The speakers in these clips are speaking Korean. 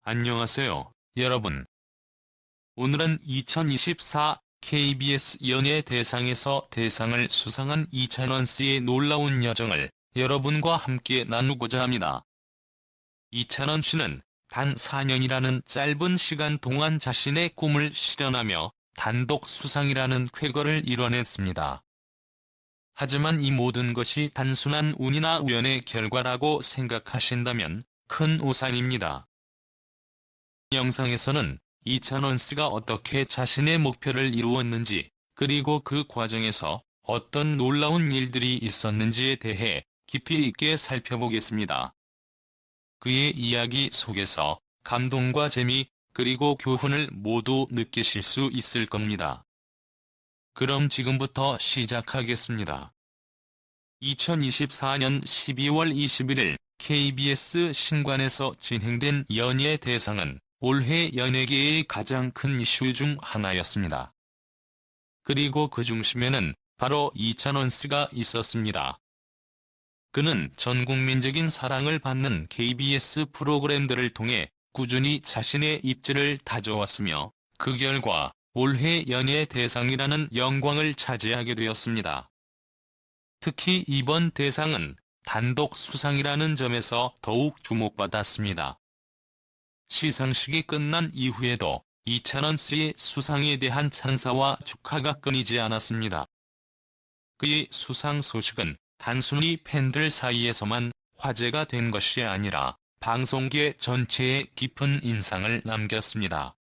안녕하세요, 여러분. 오늘은 2024 KBS 연예대상에서 대상을 수상한 이찬원 씨의 놀라운 여정을 여러분과 함께 나누고자 합니다. 이찬원 씨는 단 4년이라는 짧은 시간 동안 자신의 꿈을 실현하며 단독 수상이라는 쾌거를 이뤄냈습니다. 하지만 이 모든 것이 단순한 운이나 우연의 결과라고 생각하신다면 큰 오산입니다. 영상에서는 이찬원 씨가 어떻게 자신의 목표를 이루었는지, 그리고 그 과정에서 어떤 놀라운 일들이 있었는지에 대해 깊이 있게 살펴보겠습니다. 그의 이야기 속에서 감동과 재미, 그리고 교훈을 모두 느끼실 수 있을 겁니다. 그럼 지금부터 시작하겠습니다. 2024년 12월 21일 KBS 신관에서 진행된 연예대상은 올해 연예계의 가장 큰 이슈 중 하나였습니다. 그리고 그 중심에는 바로 이찬원 씨가 있었습니다. 그는 전 국민적인 사랑을 받는 KBS 프로그램들을 통해 꾸준히 자신의 입지를 다져왔으며, 그 결과 올해 연예대상이라는 영광을 차지하게 되었습니다. 특히 이번 대상은 단독 수상이라는 점에서 더욱 주목받았습니다. 시상식이 끝난 이후에도 이찬원 씨의 수상에 대한 찬사와 축하가 끊이지 않았습니다. 그의 수상 소식은 단순히 팬들 사이에서만 화제가 된 것이 아니라 방송계 전체에 깊은 인상을 남겼습니다.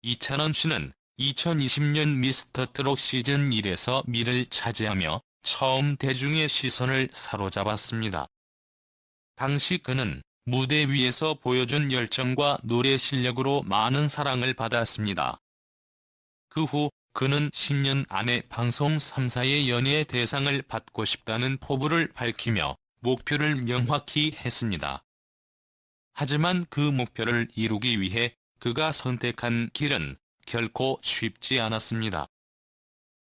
이찬원 씨는 2020년 미스터트롯 시즌 1에서 미를 차지하며 처음 대중의 시선을 사로잡았습니다. 당시 그는 무대 위에서 보여준 열정과 노래 실력으로 많은 사랑을 받았습니다. 그 후 그는 10년 안에 방송 3사의 연예대상을 받고 싶다는 포부를 밝히며 목표를 명확히 했습니다. 하지만 그 목표를 이루기 위해 그가 선택한 길은 결코 쉽지 않았습니다.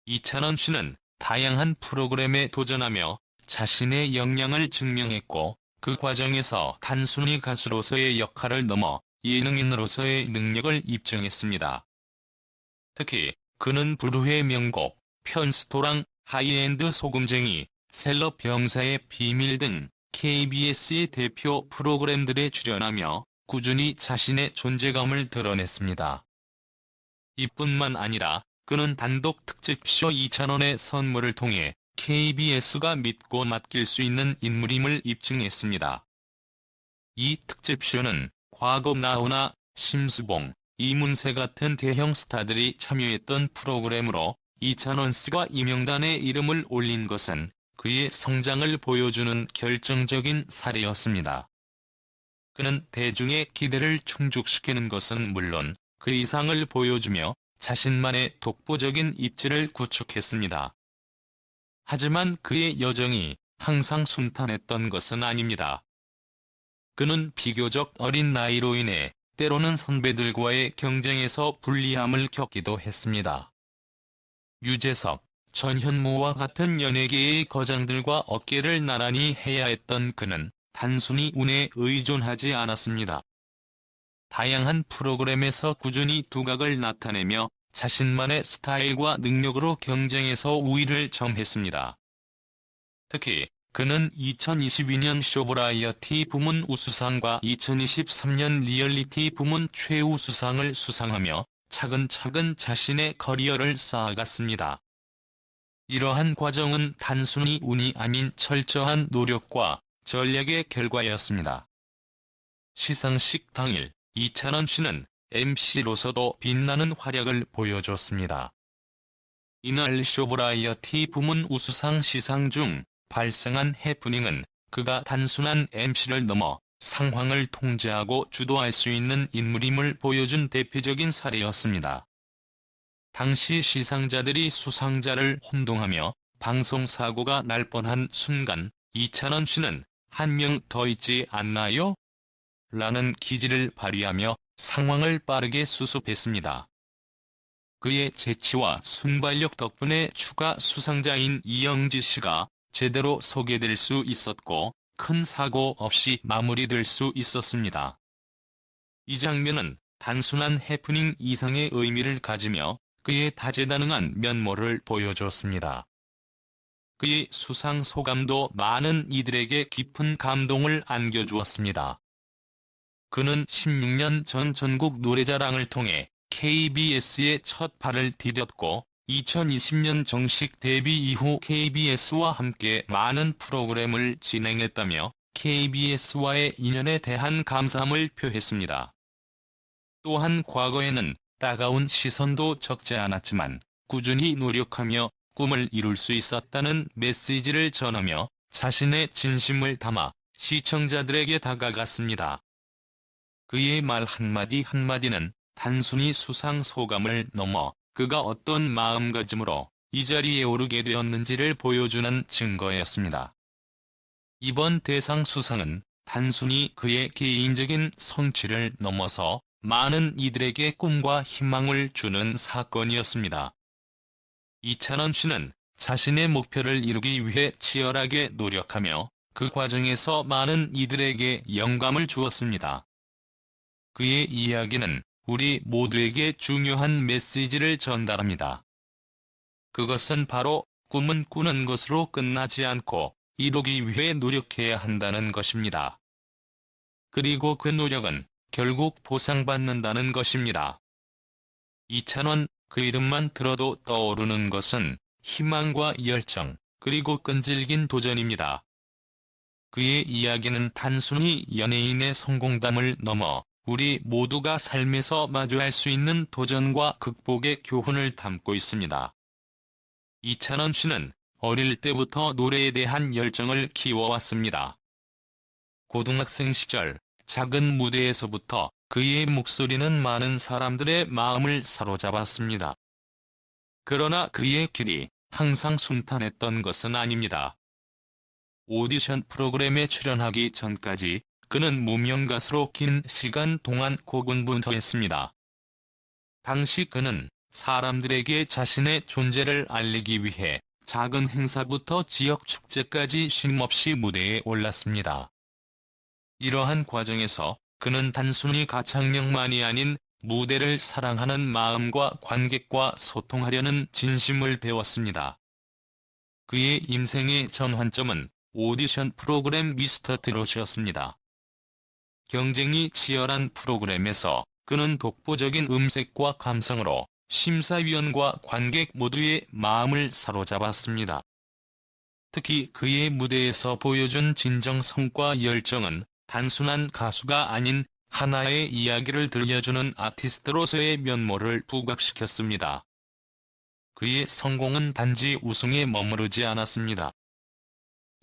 이찬원 씨는 다양한 프로그램에 도전하며 자신의 역량을 증명했고, 그 과정에서 단순히 가수로서의 역할을 넘어 예능인으로서의 능력을 입증했습니다. 특히 그는 불후의 명곡, 편스토랑, 하이엔드 소금쟁이, 셀럽 병사의 비밀 등 KBS의 대표 프로그램들에 출연하며 꾸준히 자신의 존재감을 드러냈습니다. 이뿐만 아니라 그는 단독 특집쇼 이찬원의 선물을 통해 KBS가 믿고 맡길 수 있는 인물임을 입증했습니다. 이 특집쇼는 과거 나훈아, 심수봉, 이문세 같은 대형 스타들이 참여했던 프로그램으로 이찬원 씨가 이 명단에 이름을 올린 것은 그의 성장을 보여주는 결정적인 사례였습니다. 그는 대중의 기대를 충족시키는 것은 물론 그 이상을 보여주며 자신만의 독보적인 입지를 구축했습니다. 하지만 그의 여정이 항상 순탄했던 것은 아닙니다. 그는 비교적 어린 나이로 인해 때로는 선배들과의 경쟁에서 불리함을 겪기도 했습니다. 유재석, 전현무와 같은 연예계의 거장들과 어깨를 나란히 해야 했던 그는 단순히 운에 의존하지 않았습니다. 다양한 프로그램에서 꾸준히 두각을 나타내며 자신만의 스타일과 능력으로 경쟁에서 우위를 점했습니다. 특히 그는 2022년 쇼버라이어티 부문 우수상과 2023년 리얼리티 부문 최우수상을 수상하며 차근차근 자신의 커리어를 쌓아갔습니다. 이러한 과정은 단순히 운이 아닌 철저한 노력과 전략의 결과였습니다. 시상식 당일 이찬원 씨는 MC로서도 빛나는 활약을 보여줬습니다. 이날 쇼버라이어티 부문 우수상 시상 중 발생한 해프닝은 그가 단순한 MC를 넘어 상황을 통제하고 주도할 수 있는 인물임을 보여준 대표적인 사례였습니다. 당시 시상자들이 수상자를 혼동하며 방송사고가 날 뻔한 순간 이찬원 씨는 "한 명 더 있지 않나요?" 라는 기지를 발휘하며 상황을 빠르게 수습했습니다. 그의 재치와 순발력 덕분에 추가 수상자인 이영지 씨가 제대로 소개될 수 있었고, 큰 사고 없이 마무리될 수 있었습니다. 이 장면은 단순한 해프닝 이상의 의미를 가지며 그의 다재다능한 면모를 보여줬습니다. 그의 수상 소감도 많은 이들에게 깊은 감동을 안겨주었습니다. 그는 16년 전 전국 노래자랑을 통해 KBS에 첫 발을 디뎠고 2020년 정식 데뷔 이후 KBS와 함께 많은 프로그램을 진행했다며 KBS와의 인연에 대한 감사함을 표했습니다. 또한 과거에는 따가운 시선도 적지 않았지만 꾸준히 노력하며 꿈을 이룰 수 있었다는 메시지를 전하며 자신의 진심을 담아 시청자들에게 다가갔습니다. 그의 말 한마디 한마디는 단순히 수상 소감을 넘어 그가 어떤 마음가짐으로 이 자리에 오르게 되었는지를 보여주는 증거였습니다. 이번 대상 수상은 단순히 그의 개인적인 성취를 넘어서 많은 이들에게 꿈과 희망을 주는 사건이었습니다. 이찬원 씨는 자신의 목표를 이루기 위해 치열하게 노력하며 그 과정에서 많은 이들에게 영감을 주었습니다. 그의 이야기는 우리 모두에게 중요한 메시지를 전달합니다. 그것은 바로 꿈은 꾸는 것으로 끝나지 않고 이루기 위해 노력해야 한다는 것입니다. 그리고 그 노력은 결국 보상받는다는 것입니다. 이찬원, 그 이름만 들어도 떠오르는 것은 희망과 열정, 그리고 끈질긴 도전입니다. 그의 이야기는 단순히 연예인의 성공담을 넘어 우리 모두가 삶에서 마주할 수 있는 도전과 극복의 교훈을 담고 있습니다. 이찬원 씨는 어릴 때부터 노래에 대한 열정을 키워왔습니다. 고등학생 시절 작은 무대에서부터 그의 목소리는 많은 사람들의 마음을 사로잡았습니다. 그러나 그의 길이 항상 순탄했던 것은 아닙니다. 오디션 프로그램에 출연하기 전까지 그는 무명 가수로 긴 시간 동안 고군분투했습니다. 당시 그는 사람들에게 자신의 존재를 알리기 위해 작은 행사부터 지역 축제까지 쉼없이 무대에 올랐습니다. 이러한 과정에서 그는 단순히 가창력만이 아닌 무대를 사랑하는 마음과 관객과 소통하려는 진심을 배웠습니다. 그의 인생의 전환점은 오디션 프로그램 미스터 트롯이었습니다. 경쟁이 치열한 프로그램에서 그는 독보적인 음색과 감성으로 심사위원과 관객 모두의 마음을 사로잡았습니다. 특히 그의 무대에서 보여준 진정성과 열정은 단순한 가수가 아닌 하나의 이야기를 들려주는 아티스트로서의 면모를 부각시켰습니다. 그의 성공은 단지 우승에 머무르지 않았습니다.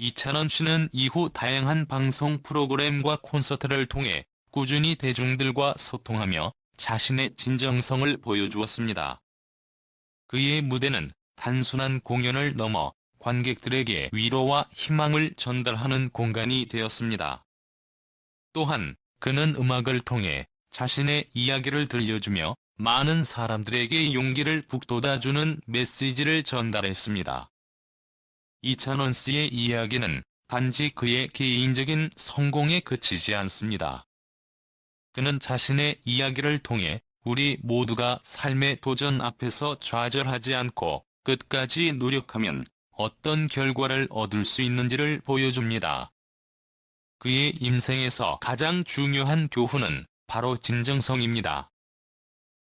이찬원 씨는 이후 다양한 방송 프로그램과 콘서트를 통해 꾸준히 대중들과 소통하며 자신의 진정성을 보여주었습니다. 그의 무대는 단순한 공연을 넘어 관객들에게 위로와 희망을 전달하는 공간이 되었습니다. 또한 그는 음악을 통해 자신의 이야기를 들려주며 많은 사람들에게 용기를 북돋아주는 메시지를 전달했습니다. 이찬원 씨의 이야기는 단지 그의 개인적인 성공에 그치지 않습니다. 그는 자신의 이야기를 통해 우리 모두가 삶의 도전 앞에서 좌절하지 않고 끝까지 노력하면 어떤 결과를 얻을 수 있는지를 보여줍니다. 그의 인생에서 가장 중요한 교훈은 바로 진정성입니다.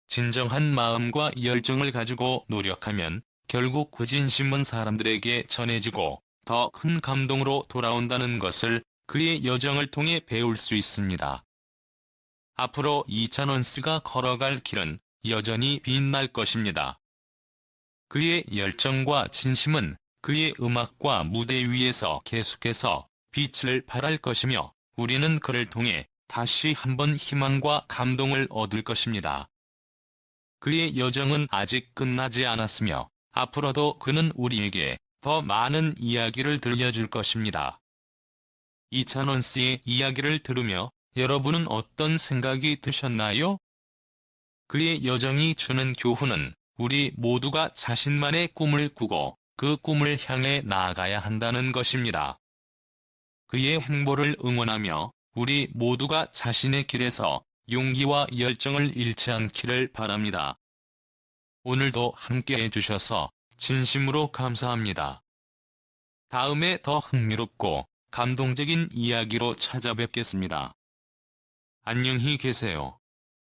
진정한 마음과 열정을 가지고 노력하면 결국 그 진심은 사람들에게 전해지고 더 큰 감동으로 돌아온다는 것을 그의 여정을 통해 배울 수 있습니다. 앞으로 이찬원 씨가 걸어갈 길은 여전히 빛날 것입니다. 그의 열정과 진심은 그의 음악과 무대 위에서 계속해서 빛을 발할 것이며 우리는 그를 통해 다시 한번 희망과 감동을 얻을 것입니다. 그의 여정은 아직 끝나지 않았으며 앞으로도 그는 우리에게 더 많은 이야기를 들려줄 것입니다. 이찬원 씨의 이야기를 들으며 여러분은 어떤 생각이 드셨나요? 그의 여정이 주는 교훈은 우리 모두가 자신만의 꿈을 꾸고 그 꿈을 향해 나아가야 한다는 것입니다. 그의 행보를 응원하며 우리 모두가 자신의 길에서 용기와 열정을 잃지 않기를 바랍니다. 오늘도 함께 해주셔서 진심으로 감사합니다. 다음에 더 흥미롭고 감동적인 이야기로 찾아뵙겠습니다. 안녕히 계세요.